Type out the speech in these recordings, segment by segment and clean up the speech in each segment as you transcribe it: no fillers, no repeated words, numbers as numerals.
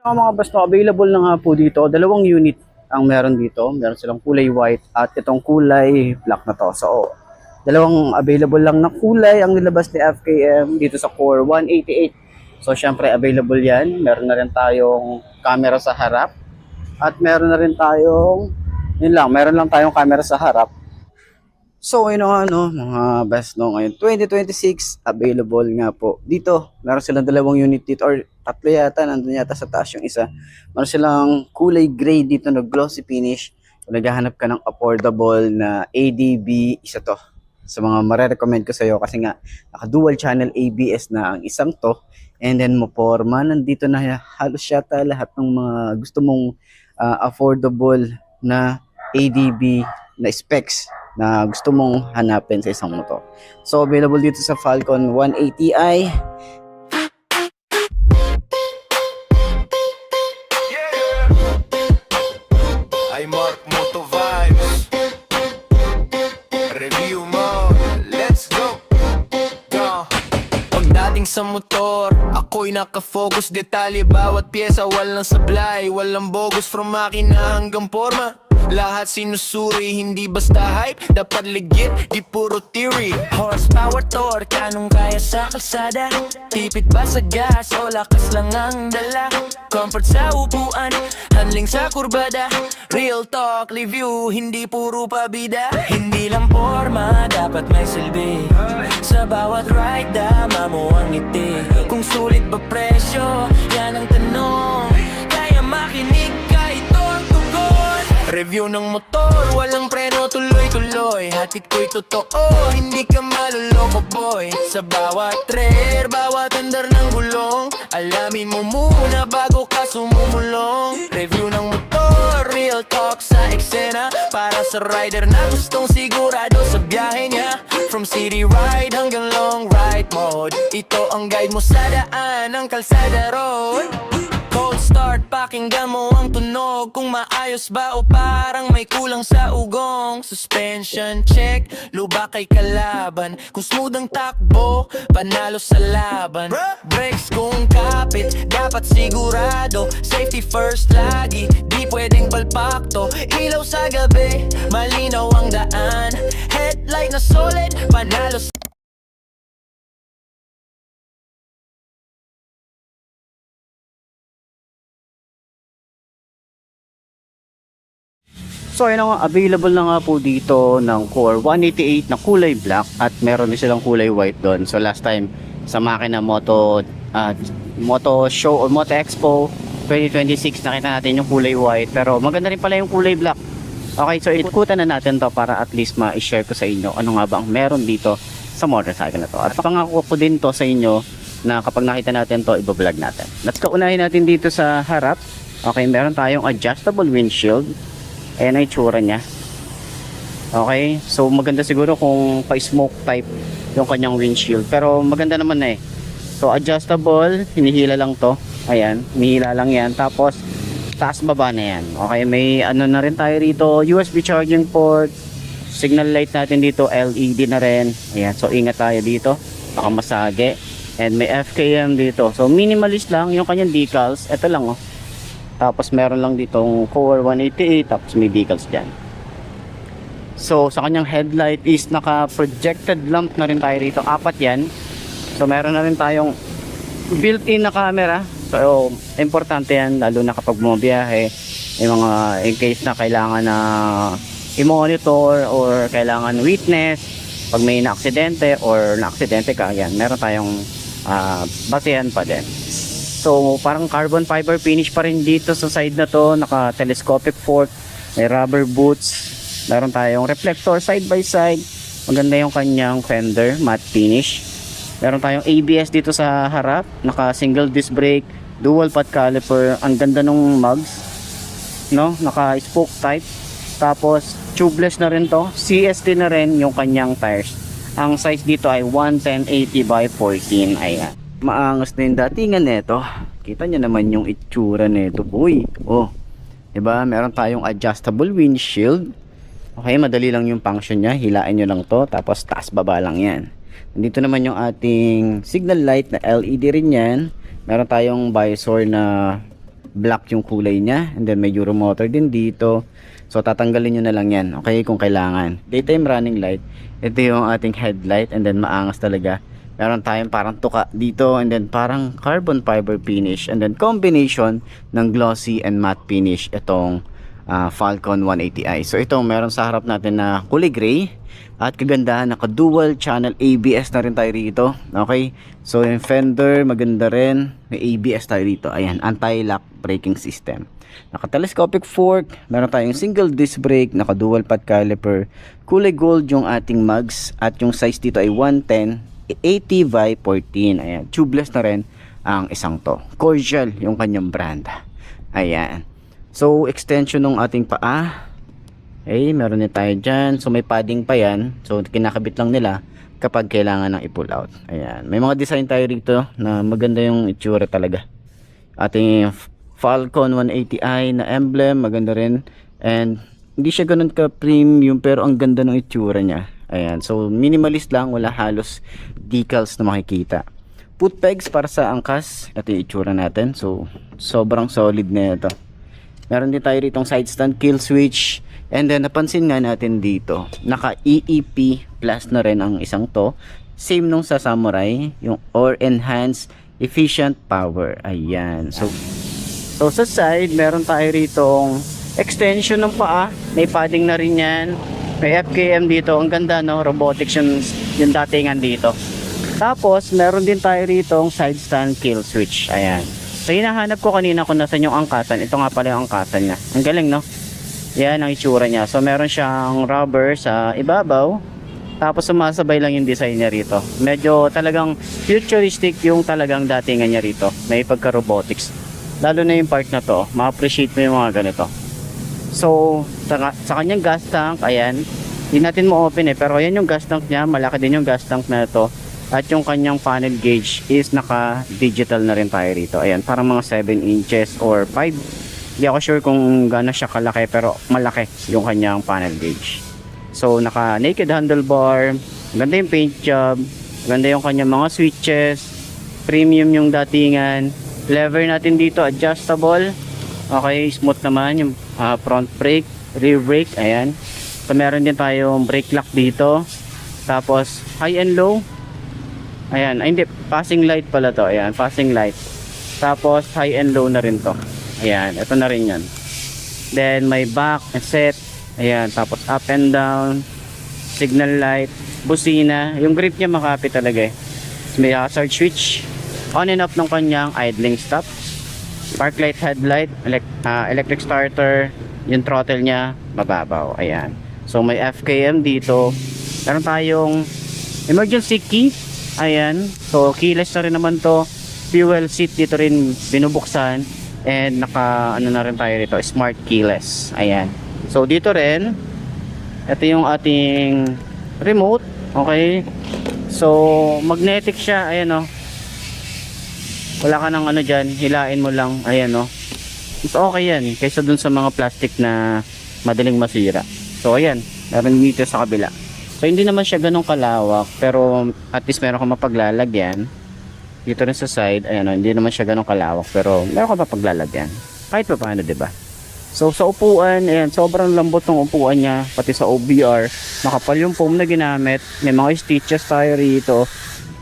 Mga basto, available na nga po dito. Dalawang unit ang meron dito. Meron silang kulay white at itong kulay black na to. So, dalawang available lang na kulay ang nilabas ni FKM dito sa Core 188. So, syempre available yan. Meron na rin tayong camera sa harap. At meron na rin tayong, meron lang tayong camera sa harap. So, mga best no, ngayon 2026 available nga po dito. Meron silang dalawang unit dito or tatlo yata, nandun yata sa taas yung isa. Meron silang kulay gray dito na glossy finish. Kung naghahanap ka ng affordable na ADB, isa to sa mga marerecommend ko sa iyo kasi nga naka dual channel ABS na ang isang to. And then Moporma, nandito na halos yata lahat ng mga gusto mong affordable na ADB na specs na gusto mong hanapin sa isang motor. So, available dito sa Falcon 180i. Ay Mark Moto Vibes Review mo, let's go. Pagdating sa motor, ako'y nakafocus. Detalye bawat pyesa, walang sablay, walang bogus. From makina hanggang forma, lahat sinusuri, hindi basta hype. Dapat legit, di puro theory. Horsepower, torque, anong kaya sa kalsada? Tipid ba sa gas o lakas lang ang dala? Comfort sa upuan, handling sa kurbada. Real talk, review, hindi puro pabida. Hindi lang forma, dapat may silbi. Sa bawat ride, dama mo ang ngiti. Kung sulit ba presyo, yan ang tanong. Kaya makinig kahit tugon. Review ng motor, walang preno, tuloy-tuloy. Hatid ko'y totoo, hindi ka maluloko boy. Sa bawat trailer, bawat andar ng gulong, alamin mo muna bago ka sumumulong. Review ng motor, real talk sa eksena, para sa rider na gustong sigurado sa biyahe niya. From city ride hanggang long ride mode, ito ang guide mo sa daan ng kalsada road. Cold start, pakinggan mo ang tunog, kung maayos ba o parang may kulang sa ugong. Suspension check, lubak kay kalaban. Kung smooth ang takbo, panalo sa laban. Brakes kung kapit, dapat sigurado. Safety first lagi, di pwedeng palpakto. Ilaw sa gabi, malinaw ang daan. Headlight na solid, panalo sa So, available na nga po dito ng Core 188 na kulay black at meron din silang kulay white doon. So, last time sa makina Moto Show o Moto Expo 2026 nakita natin yung kulay white, pero maganda rin pala yung kulay black. Okay, so ikutan na natin to para at least ma-share ko sa inyo ano nga ba ang meron dito sa motorcycle na to. At pangako ko din to sa inyo na kapag nakita natin to, ibablog natin. Let's go, unahin natin dito sa harap. Okay, meron tayong adjustable windshield. Ayan ang itsura niya. Okay, so maganda siguro kung pa-smoke type yung kanyang windshield, pero maganda naman na eh. So adjustable, hinihila lang to. Ayan, hinihila lang yan. Tapos taas baba na yan. Okay, may ano na rin tayo rito, USB charging port. Signal light natin dito, LED na rin. Ayan, so ingat tayo dito, baka masage. And may FKM dito. So minimalist lang yung kanyang decals. Ito lang oh. Tapos meron lang ditong Core 188, tapos may decals dyan. So sa kanyang headlight is naka projected lamp na rin tayo rito, 4 yan. So meron na rin tayong built-in na camera. So importante yan lalo na kapag bumabiyahe, yung mga in case na kailangan na i-monitor or kailangan witness pag may na-aksidente or na-aksidente ka, yan, meron tayong basehan pa din. So parang carbon fiber finish pa rin dito sa side na to, naka telescopic fork, may rubber boots, meron tayong reflector side by side, maganda yung kanyang fender matte finish. Meron tayong ABS dito sa harap, naka single disc brake, dual pot caliper, ang ganda nung mugs, no, naka spoke type. Tapos tubeless na rin to, CST na rin yung kanyang tires. Ang size dito ay 110/80 by 14. Ayan, maangas na yung datingan nito. Kita nyo naman yung itsura nito, boy. Oh, diba? Meron tayong adjustable windshield. Okay, madali lang yung function niya. Hilain nyo lang to, tapos taas baba lang yan. Nandito naman yung ating signal light na LED rin yan. Meron tayong visor na black yung kulay niya, and then may Euro motor din dito. So tatanggalin nyo na lang yan, okay, kung kailangan. Daytime running light, ito yung ating headlight, and then maangas talaga. Meron tayong parang tuka dito, and then parang carbon fiber finish, and then combination ng glossy and matte finish itong Falcon 180i. So ito meron sa harap natin na kulay gray, at kagandahan, naka dual channel ABS na rin tayo rito, okay. So yung fender maganda rin, may ABS tayo rito, ayan, anti-lock braking system. Naka telescopic fork, meron tayong single disc brake, naka dual pad caliper, kulay gold yung ating mugs, at yung size dito ay 110 80 by 14. Ayan, tubeless na rin ang isang to. Cordial yung kanyang brand. Ayan. So extension ng ating paa, okay, meron din tayo dyan. So may padding pa yan, so kinakabit lang nila kapag kailangan ng i-pull out. Ayan, may mga design tayo rito na maganda yung itsura talaga. Ating Falcon 180i na emblem, maganda rin, and hindi siya ganun ka premium pero ang ganda ng itsura niya. Ayan, so minimalist lang, wala halos decals na makikita. Foot pegs para sa angkas, ito yung itsura natin, so sobrang solid na ito. Meron din tayo ritong side stand, kill switch, and then napansin nga natin dito, naka EEP plus na rin ang isang to, same nung sa Samurai, yung or enhanced efficient power. Ayan, so sa side meron tayo ritong extension ng paa, may padding na rin yan, may FKM dito, ang ganda no, robotics yung datingan dito. Tapos meron din tayo ritong side stand kill switch. Ayan, so hinahanap ko kanina kung nasan yung angkasan, ito nga pala yung angkasan niya, ang galing no, yan ang itsura niya. So meron siyang rubber sa ibabaw, tapos sumasabay lang yung design niya rito, medyo talagang futuristic yung talagang datingan niya rito, may pagka robotics, lalo na yung part na to, ma-appreciate mo yung mga ganito. So sa kanyang gas tank, ayan, hindi natin mo open pero ayan yung gas tank niya, malaki din yung gas tank na ito. At yung kanyang panel gauge is naka digital na rin tayo rito. Ayan, parang mga 7 inches or 5, hindi ako sure kung gaano siya kalaki, pero malaki yung kanyang panel gauge. So naka naked handlebar, ganda yung paint job, ganda yung kanyang mga switches, premium yung datingan. Lever natin dito adjustable, okay, smooth naman yung front brake, rear brake. Ayan, so meron din tayong brake lock dito, tapos high and low. Ayan, ay hindi, passing light pala to. Ayan, passing light, tapos high and low na rin to. Ayan, ito na rin yan. Then may back and set, ayan, tapos up and down, signal light, busina, yung grip niya makapit talaga eh. May hazard switch, on and off ng kanyang idling stop, park light, headlight, electric starter, yung throttle niya mababaw. Ayan, so may FKM dito, meron tayong emergency key. Ayan, so keyless na rin naman to, fuel seat dito rin binubuksan, and naka ano na rin tayo dito, smart keyless. Ayan, so dito rin, ito yung ating remote, okay, so magnetic siya. Ayan o, wala ka ng ano dyan, hilain mo lang. Ayan o, so okay yan kaysa dun sa mga plastic na madaling masira. So ayan, meron dito sa kabila. So hindi naman siya ganun kalawak, pero at least meron kang mapaglalagyan dito rin sa side. Ayan o, hindi naman siya ganun kalawak, pero meron kang mapaglalagyan kahit pa paano, diba? So sa upuan, ayan, sobrang lambot ng upuan niya, pati sa OBR makapal yung foam na ginamit, may mga stitches tayo rito,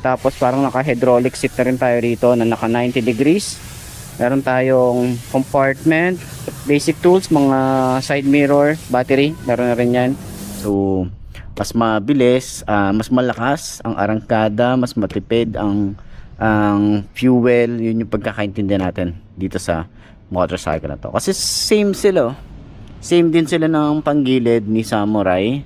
tapos parang naka hydraulic seat na rin tayo rito na naka 90 degrees. Meron tayong compartment, basic tools, mga side mirror, battery, meron na rin yan. So mas mabilis, mas malakas ang arangkada, mas matipid ang fuel. Yun yung pagkakaintindihan natin dito sa motorcycle na to, kasi same sila, same din sila ng panggilid ni Samurai.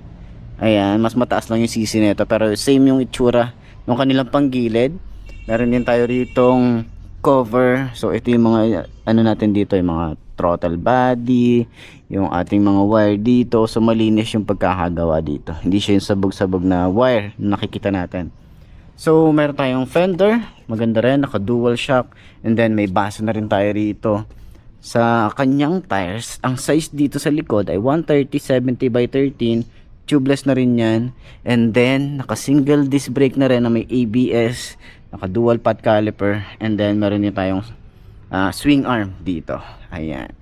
Ayan, mas mataas lang yung CC nito, pero same yung itsura ng kanilang panggilid. Meron din tayo ritong cover, so ito yung mga ano natin dito, yung mga throttle body, yung ating mga wire dito, so malinis yung pagkakagawa dito, hindi siya yung sabog-sabog na wire na nakikita natin. So meron tayong fender, maganda rin, naka dual shock, and then may base na rin tayo rito sa kanyang tires. Ang size dito sa likod ay 130/70 by 13, tubeless na rin yan, and then naka single disc brake na rin na may ABS, naka dual pad caliper, and then meron din tayong swing arm dito. Ayan.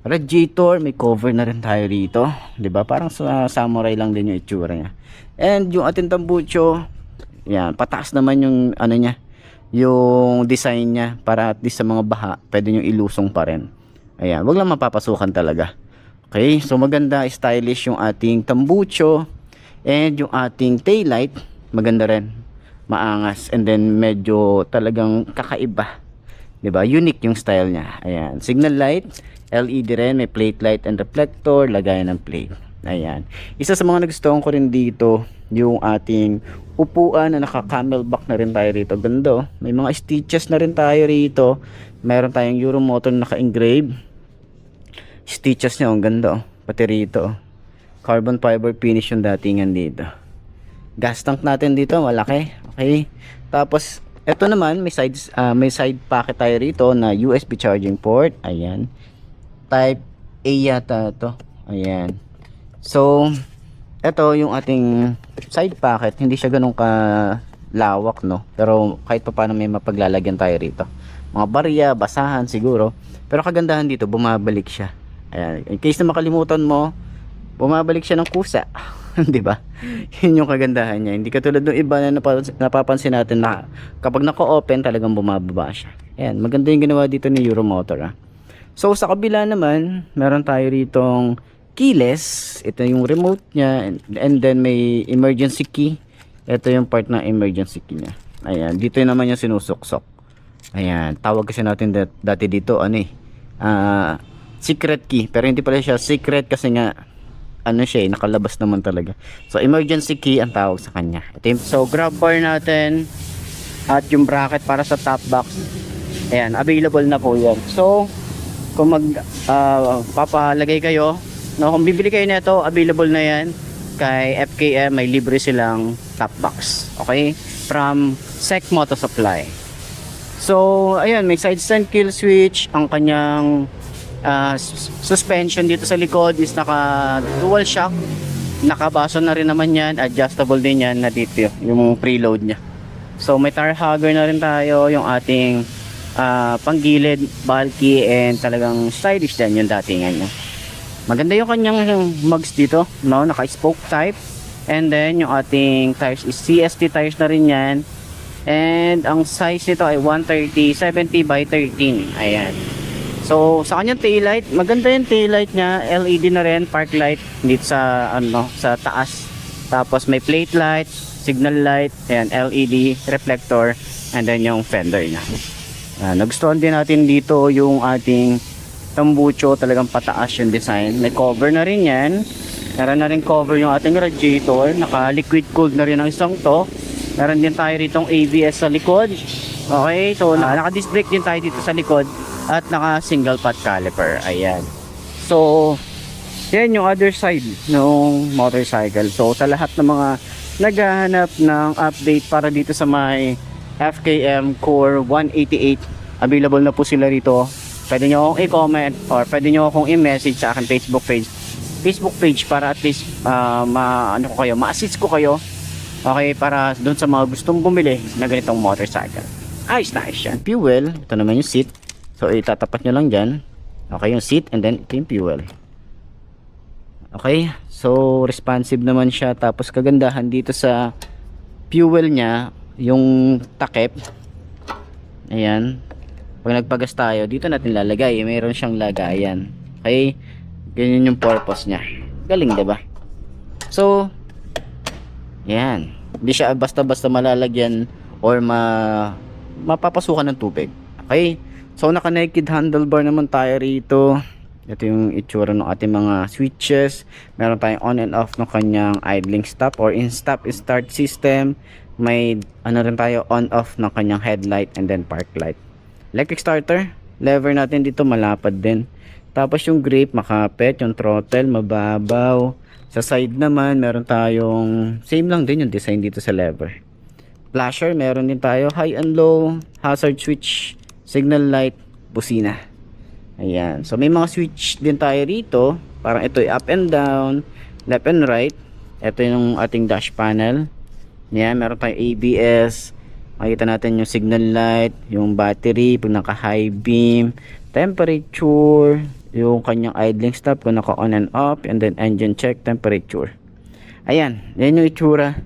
Radiator, may cover na rin tayo rito, 'di ba? Parang sa samurai lang din yung itsura niya. And yung ating tambucho, yan, pataas naman yung ano niya, yung design niya para at least sa mga baha, pwede nyo ilusong pa rin. Ayan, wag lang mapapasukan talaga. Okay, so maganda, stylish yung ating tambucho, and yung ating taillight, maganda rin, maangas, and then medyo talagang kakaiba. 'Di ba? Unique yung style niya. Ayan, signal light, LED rin, may plate light and reflector, lagayan ng plate. Ayan. Isa sa mga nagustuhan ko rin dito, yung ating upuan na naka-camelback na rin tayo rito. Ganda, oh. May mga stitches na rin tayo rito. Meron tayong Euromotor na naka-engrave. Stitches niya, ang ganda, oh. Pati rito, oh. Carbon fiber finish yung datingan dito. Gas tank natin dito, malaki. Okay. Tapos ito naman, may side pocket tayo rito na USB charging port. Ayan. Type A yata to. Ayan. So, ito yung ating side pocket. Hindi siya ganun ka lawak, no? Pero kahit pa paano may mapaglalagyan tayo rito. Mga barya, basahan siguro. Pero kagandahan dito, bumabalik siya. Ayan. In case na makalimutan mo, bumabalik siya ng kusa. 'Di ba? Yun yung kagandahan niya. Hindi katulad ng iba na napapansin natin na kapag naka-open talagang bumababa siya. Ayan, maganda yung ginawa dito ni Euromotor, ah. So sa kabila naman, meron tayo ritong keyless. Ito yung remote niya, and then may emergency key. Ito yung part ng emergency key niya. Ayan, dito naman yung sinusuksok. Ayan, tawag kasi natin dati dito secret key, pero hindi pala siya secret kasi nga ano siya, nakalabas naman talaga. So emergency key ang tawag sa kanya. So grab bar natin at yung bracket para sa top box. Ayan, available na po yan. So kung papalagay kayo, no, kung bibili kayo nito, available na yan kay FKM. May libre silang top box, okay, from Sec Moto Supply. So ayan, may side stand kill switch. Ang kanyang suspension dito sa likod is naka dual shock, nakabaso na rin naman yan, adjustable din yan na dito yung preload nya. So may tire hugger na rin tayo, yung ating panggilid, bulky, and talagang stylish din yung datingan niya. Maganda yung kanyang mugs dito, no? Naka spoke type, and then yung ating tires is CST tires na rin yan, and ang size nito ay 130/70 by 13. Ayan. So sa kanyang taillight, maganda yung taillight niya, LED na rin, park light dito sa sa taas. Tapos may plate light, signal light, ayan, LED, reflector, and then yung fender niya. Nagustuhan din natin dito yung ating tambucho, talagang pataas yung design. May cover na rin yan. Meron na rin cover yung ating radiator, naka liquid cooled na rin ang isang to. Meron din tayo ritong ABS sa likod. Okay, so naka disc brake din tayo dito sa likod at naka single pot caliper. Ayan. So yan yung other side ng motorcycle. So sa lahat ng mga naghahanap ng update para dito sa may FKM Core 188, available na po sila rito. Pwede nyo akong i-comment or pwede nyo akong i-message sa akin Facebook page para at least ma-assist ko kayo, okay, para doon sa mga gustong bumili na ganitong motorcycle. Nice yan. Fuel, ito naman yung seat. So itatapat nyo lang dyan. Okay, yung seat, and then ito yung fuel. Okay, so responsive naman siya. Tapos kagandahan dito sa fuel nya, yung takip, ayan, pag nagpagas tayo, dito natin lalagay. Mayroon siyang lagayan. Okay, ganyan yung purpose nya. Galing, diba? So yan, hindi siya basta-basta malalagyan or mapapasukan ng tubig. Okay, so naka naked handlebar naman tayo rito. Ito yung itsura ng ating mga switches. Meron tayong on and off ng kanyang idling stop or in stop start system. May rin tayo on off ng kanyang headlight and then park light. Electric starter, lever natin dito malapad din. Tapos yung grip makapit, yung throttle mababaw. Sa side naman meron tayong same lang din yung design dito sa lever. Flasher, meron din tayo high and low, hazard switch, signal light, busina. Ayan. So may mga switch din tayo rito. Parang ito ay up and down, left and right. Ito yung ating dash panel. Yan, meron tayong ABS, Makita natin yung signal light, yung battery pag naka high beam, temperature, yung kanyang idling stop kung naka on and off, and then engine check, temperature. Ayan, yan yung itsura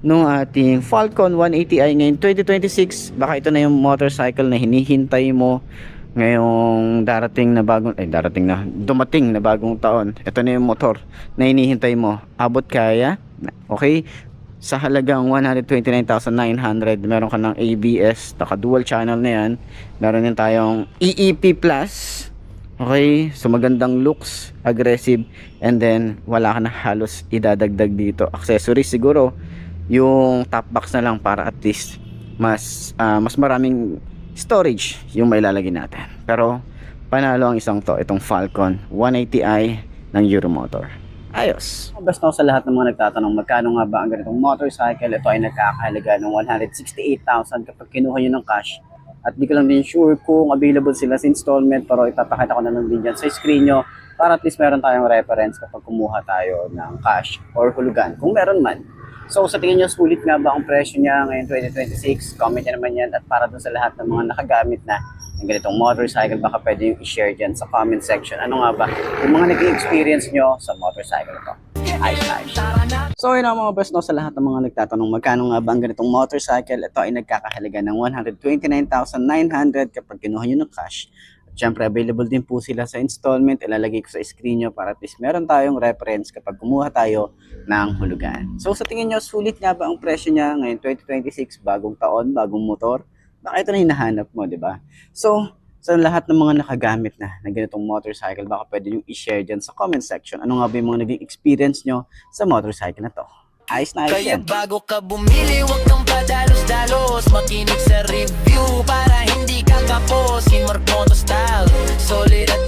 nung ating Falcon 180i ngayon 2026. Baka ito na yung motorcycle na hinihintay mo ngayong dumating na bagong taon. Ito na yung motor na hinihintay mo. Abot kaya? Okay? Sa halagang 129,900, meron ka ng ABS, naka dual channel na yan. Meron din tayong EEP Plus. Okay, so magandang looks, aggressive, and then wala ka na halos idadagdag dito. Accessories siguro, yung top box na lang para at least mas maraming storage yung mailalagay natin. Pero panalo ang isang to, itong Falcon 180i ng Euromotor. Ayos. Basta sa lahat ng mga nagtatanong magkano nga ba ang ganitong motorcycle, ito ay nagkakahalaga ng 168,000 kapag kinuha nyo ng cash. At di ko lang din sure kung available sila sa installment, pero ipapakita ko na lang din dyan sa screen nyo para at least meron tayong reference kapag kumuha tayo ng cash or hulugan, kung meron man. So sa tingin nyo, sulit nga ba ang presyo niya ngayon 2026? Comment nyo naman yan. At para dun sa lahat ng mga nakagamit na ng ganitong motorcycle, baka pwede yung i-share dyan sa comment section. Ano nga ba yung mga nag-experience nyo sa motorcycle ito? Ayos. So yun ang mga best, no, sa lahat ng mga nagtatanong magkano nga ba ang ganitong motorcycle, ito ay nagkakahalaga ng 129,900 kapag kinuha nyo ng cash. Siyempre, available din po sila sa installment. Ilalagay ko sa screen nyo para at least meron tayong reference kapag kumuha tayo ng hulugan. So, sa tingin nyo, sulit nga ba ang presyo niya ngayon 2026? Bagong taon, bagong motor? Baka ito na hinahanap mo, di ba? So, sa lahat ng mga nakagamit na ganitong motorcycle, baka pwede nyo i-share dyan sa comment section. Ano nga ba yung mga naging experience nyo sa motorcycle na to? Ayos na ayos Kaya yan. bago ka bumili, huwag kang padalos-dalos. Makinig sa review para hindi ka kapos. Inmark Moto Style, solid at